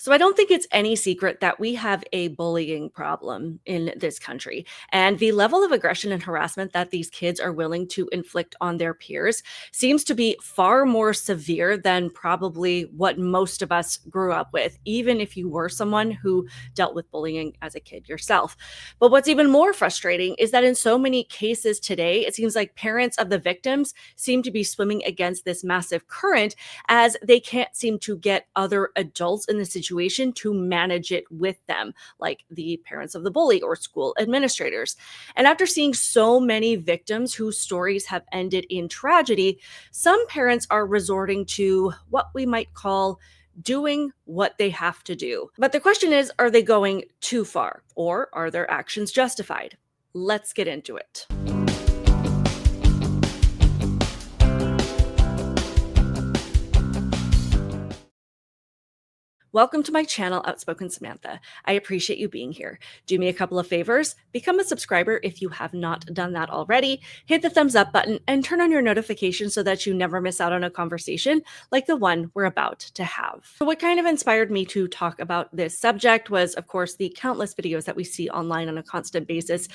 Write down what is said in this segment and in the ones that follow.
So I don't think it's any secret that we have a bullying problem in this country. And the level of aggression and harassment that these kids are willing to inflict on their peers seems to be far more severe than probably what most of us grew up with, even if you were someone who dealt with bullying as a kid yourself. But what's even more frustrating is that in so many cases today, it seems like parents of the victims seem to be swimming against this massive current as they can't seem to get other adults in the situation to manage it with them, like the parents of the bully or school administrators. And after seeing so many victims whose stories have ended in tragedy, some parents are resorting to what we might call doing what they have to do. But the question is, are they going too far, or are their actions justified? Let's get into it. Welcome to my channel, Outspoken Samantha. I appreciate you being here. Do me a couple of favors. Become a subscriber if you have not done that already. Hit the thumbs up button and turn on your notifications so that you never miss out on a conversation like the one we're about to have. So what kind of inspired me to talk about this subject was, of course, the countless videos that we see online on a constant basis,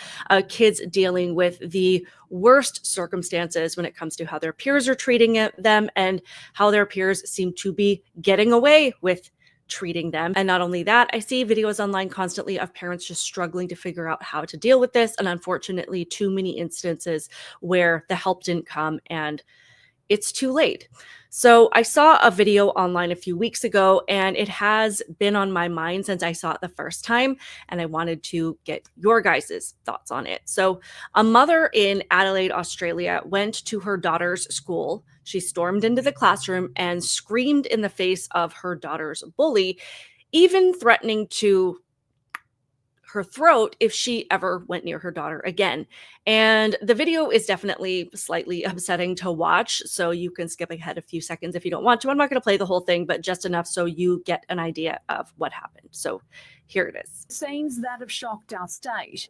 kids dealing with the worst circumstances when it comes to how their peers are treating them and how their peers seem to be getting away with treating them. And not only that, I see videos online constantly of parents just struggling to figure out how to deal with this. And unfortunately, too many instances where the help didn't come and it's too late. So I saw a video online a few weeks ago, and it has been on my mind since I saw it the first time, and I wanted to get your guys' thoughts on it. So a mother in Adelaide, Australia, went to her daughter's school. She stormed into the classroom and screamed in the face of her daughter's bully, even threatening to her throat if she ever went near her daughter again. And the video is definitely slightly upsetting to watch, so you can skip ahead a few seconds if you don't want to. I'm not going to play the whole thing, but just enough so you get an idea of what happened. So here it is. Scenes that have shocked our state.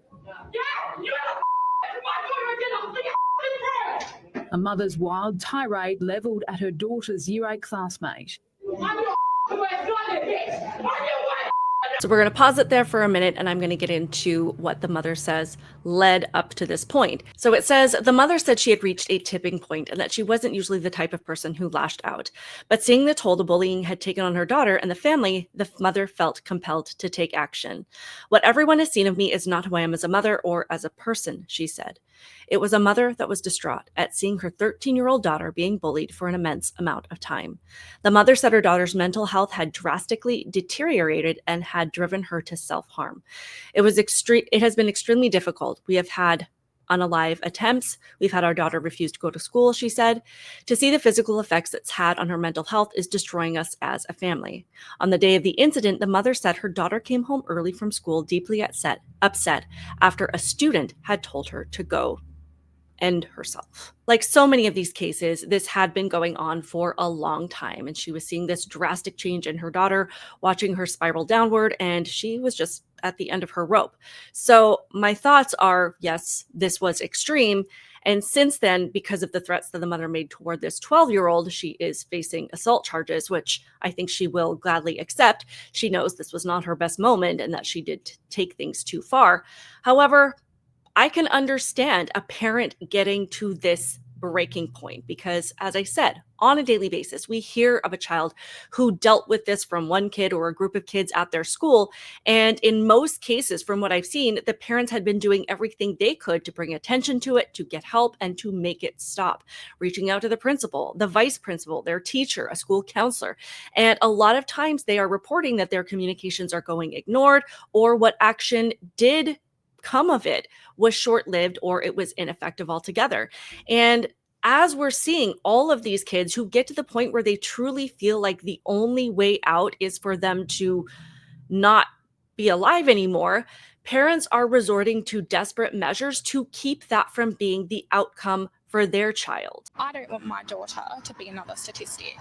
A mother's wild tirade levelled at her daughter's Year 8 classmate. So we're going to pause it there for a minute, and I'm going to get into what the mother says led up to this point. So it says, the mother said she had reached a tipping point and that she wasn't usually the type of person who lashed out. But seeing the toll the bullying had taken on her daughter and the family, the mother felt compelled to take action. What everyone has seen of me is not who I am as a mother or as a person, she said. It was a mother that was distraught at seeing her 13-year-old daughter being bullied for an immense amount of time. The mother said her daughter's mental health had drastically deteriorated and had driven her to self-harm. It has been extremely difficult. We have had unalive attempts. We've had our daughter refuse to go to school, she said. To see the physical effects it's had on her mental health is destroying us as a family. On the day of the incident, the mother said her daughter came home early from school deeply upset after a student had told her to go end herself. Like so many of these cases, this had been going on for a long time, and she was seeing this drastic change in her daughter, watching her spiral downward, and she was just at the end of her rope. So my thoughts are, yes, this was extreme. And since then, because of the threats that the mother made toward this 12-year-old, she is facing assault charges, which I think she will gladly accept. She knows this was not her best moment and that she did take things too far. However, I can understand a parent getting to this breaking point because, as I said, on a daily basis, we hear of a child who dealt with this from one kid or a group of kids at their school. And in most cases, from what I've seen, the parents had been doing everything they could to bring attention to it, to get help, and to make it stop. Reaching out to the principal, the vice principal, their teacher, a school counselor. And a lot of times they are reporting that their communications are going ignored, or what action did come of it was short-lived or it was ineffective altogether. And as we're seeing all of these kids who get to the point where they truly feel like the only way out is for them to not be alive anymore, parents are resorting to desperate measures to keep that from being the outcome for their child. I don't want my daughter to be another statistic.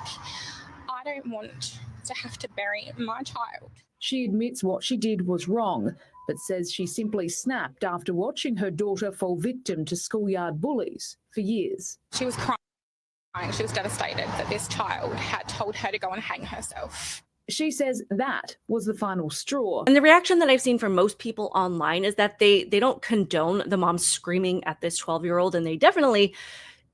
I don't want to have to bury my child. She admits what she did was wrong, but says she simply snapped after watching her daughter fall victim to schoolyard bullies for years. She was crying. She was devastated that this child had told her to go and hang herself. She says that was the final straw. And the reaction that I've seen from most people online is that they don't condone the mom screaming at this 12-year-old, and they definitely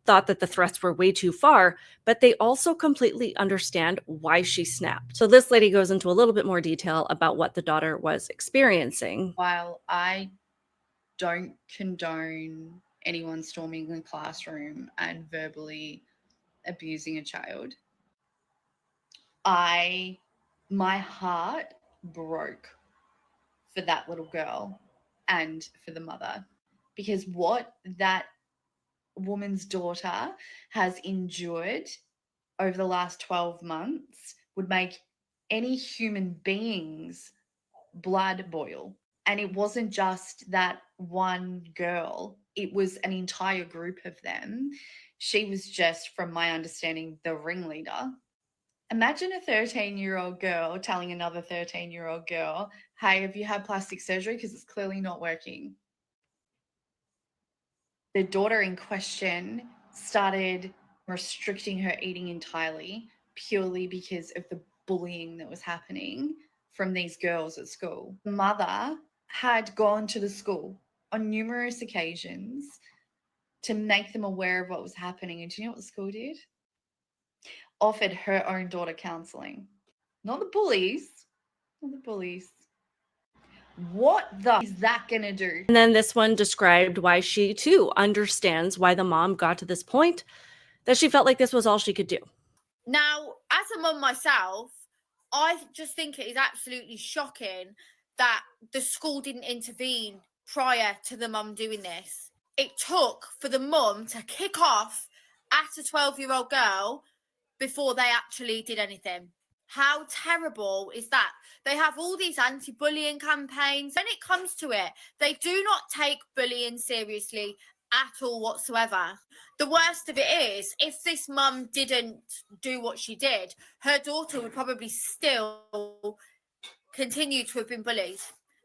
thought that the threats were way too far, but they also completely understand why she snapped. So this lady goes into a little bit more detail about what the daughter was experiencing. While I don't condone anyone storming the classroom and verbally abusing a child, my heart broke for that little girl and for the mother, because what that woman's daughter has endured over the last 12 months would make any human being's blood boil. And it wasn't just that one girl, it was an entire group of them. She was just, from my understanding, the ringleader. Imagine a 13-year-old girl telling another 13-year-old girl, hey, have you had plastic surgery? Because it's clearly not working. The daughter in question started restricting her eating entirely purely because of the bullying that was happening from these girls at school. The mother had gone to the school on numerous occasions to make them aware of what was happening. And do you know what the school did? Offered her own daughter counselling. Not the bullies. Not the bullies. What the is that gonna do? And then this one described why she too understands why the mom got to this point, that she felt like this was all she could do. Now, as a mum myself, I just think it is absolutely shocking that the school didn't intervene prior to the mum doing this. It took for the mum to kick off at a 12-year-old girl before they actually did anything. How terrible is that? They have all these anti-bullying campaigns. When it comes to it, they do not take bullying seriously at all whatsoever. The worst of it is, if this mum didn't do what she did, her daughter would probably still continue to have been bullied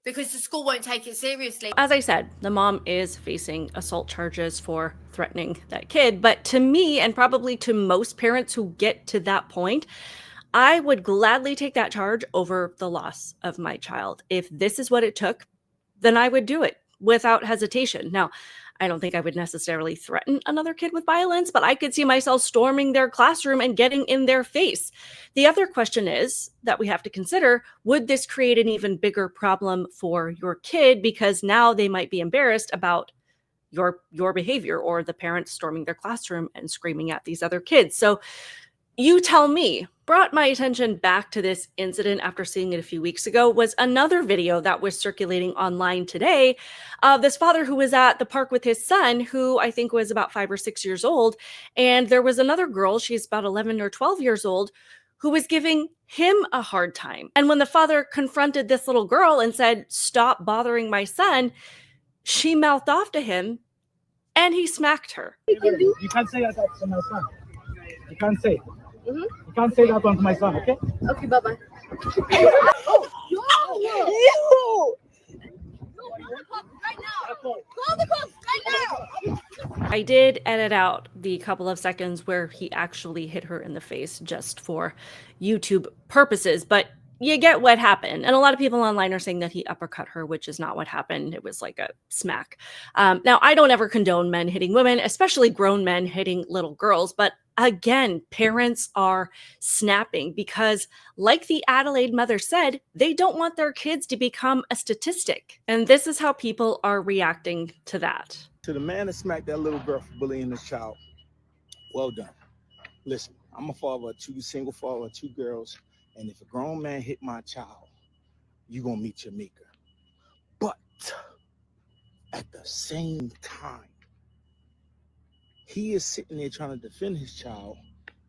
because the school won't take it seriously. As I said, the mom is facing assault charges for threatening that kid. But to me, and probably to most parents who get to that point, I would gladly take that charge over the loss of my child. If this is what it took, then I would do it without hesitation. Now, I don't think I would necessarily threaten another kid with violence, but I could see myself storming their classroom and getting in their face. The other question is that we have to consider, would this create an even bigger problem for your kid, because now they might be embarrassed about your behavior or the parents storming their classroom and screaming at these other kids. So you tell me. Brought my attention back to this incident after seeing it a few weeks ago was another video that was circulating online today of this father who was at the park with his son, who I think was about 5 or 6 years old. And there was another girl, she's about 11 or 12 years old, who was giving him a hard time. And when the father confronted this little girl and said, "Stop bothering my son," she mouthed off to him and he smacked her. You can't say that to my son. You can't say. You can't say that one to my son, okay? Okay, bye-bye. I did edit out the couple of seconds where he actually hit her in the face just for YouTube purposes, but you get what happened. And a lot of people online are saying that he uppercut her, which is not what happened. It was like a smack. Now, I don't ever condone men hitting women, especially grown men hitting little girls. But again, parents are snapping because, like the Adelaide mother said, they don't want their kids to become a statistic. And this is how people are reacting to that. To the man that smacked that little girl for bullying his child, well done. Listen, I'm a father of single father of 2 girls. And if a grown man hit my child, you're going to meet your maker. But at the same time, he is sitting there trying to defend his child,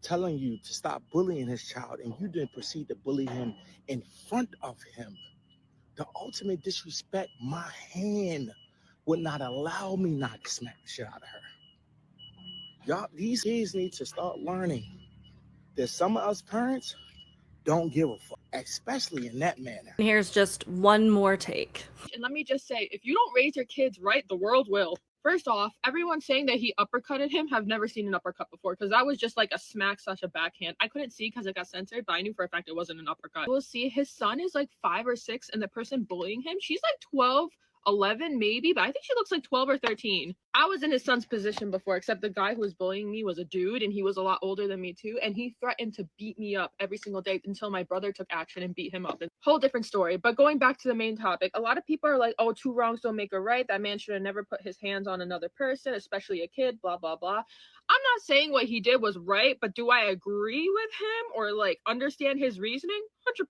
telling you to stop bullying his child, and you didn't proceed to bully him in front of him. The ultimate disrespect, my hand would not allow me not to smack the shit out of her. Y'all, these kids need to start learning that some of us parents don't give a fuck, especially in that manner. And here's just one more take. And let me just say, if you don't raise your kids right, the world will. First off, everyone saying that he uppercutted him have never seen an uppercut before, because that was just like a smack / a backhand. I couldn't see because it got censored, but I knew for a fact it wasn't an uppercut. We'll see his son is like 5 or 6, and the person bullying him, she's like 12, 11 maybe, but I think she looks like 12 or 13. I was in his son's position before, except the guy who was bullying me was a dude, and he was a lot older than me too, and he threatened to beat me up every single day until my brother took action and beat him up. It's a whole different story. But going back to the main topic, a lot of people are like, oh, 2 wrongs don't make a right. That man should have never put his hands on another person, especially a kid, blah, blah, blah. I'm not saying what he did was right, but do I agree with him or like understand his reasoning?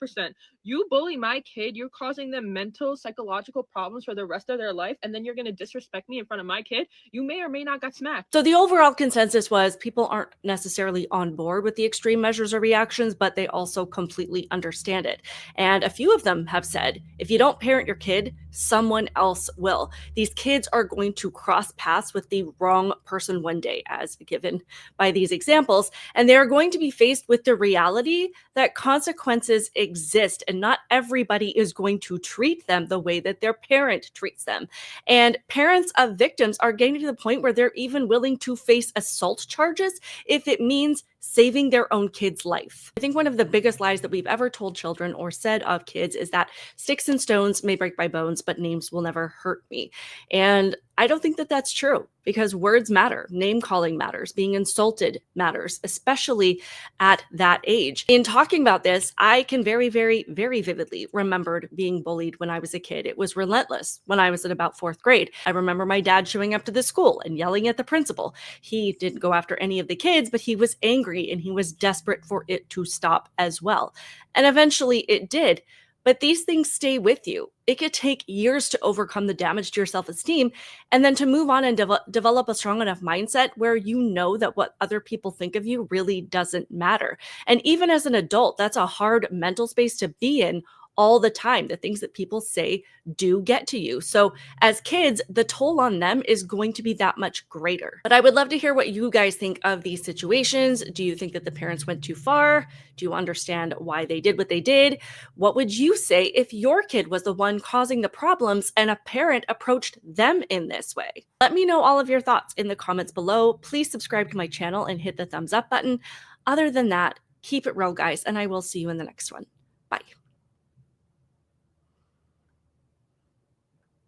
100%. You bully my kid, you're causing them mental, psychological problems for the rest of their life, and then you're going to disrespect me in front of my kid. You may or may not got smacked. So the overall consensus was people aren't necessarily on board with the extreme measures or reactions, but they also completely understand it. And a few of them have said, if you don't parent your kid, someone else will. These kids are going to cross paths with the wrong person one day, as given by these examples, and they are going to be faced with the reality that consequences exist, and not everybody is going to treat them the way that their parent treats them. And parents of victims are getting to the point where they're even willing to face assault charges if it means saving their own kid's life. I think one of the biggest lies that we've ever told children or said of kids is that sticks and stones may break my bones, but names will never hurt me. And I don't think that that's true, because words matter. Name calling matters. Being insulted matters, especially at that age. In talking about this, I can very, very, very vividly remembered being bullied when I was a kid. It was relentless when I was in about 4th grade. I remember my dad showing up to the school and yelling at the principal. He didn't go after any of the kids, but he was angry and he was desperate for it to stop as well. And eventually it did. But these things stay with you. It could take years to overcome the damage to your self-esteem and then to move on and develop a strong enough mindset where you know that what other people think of you really doesn't matter. And even as an adult, that's a hard mental space to be in all the time. The things that people say do get to you. So as kids, the toll on them is going to be that much greater. But I would love to hear what you guys think of these situations. Do you think that the parents went too far? Do you understand why they did what they did? What would you say if your kid was the one causing the problems and a parent approached them in this way? Let me know all of your thoughts in the comments below. Please subscribe to my channel and hit the thumbs up button. Other than that, keep it real, guys, and I will see you in the next one.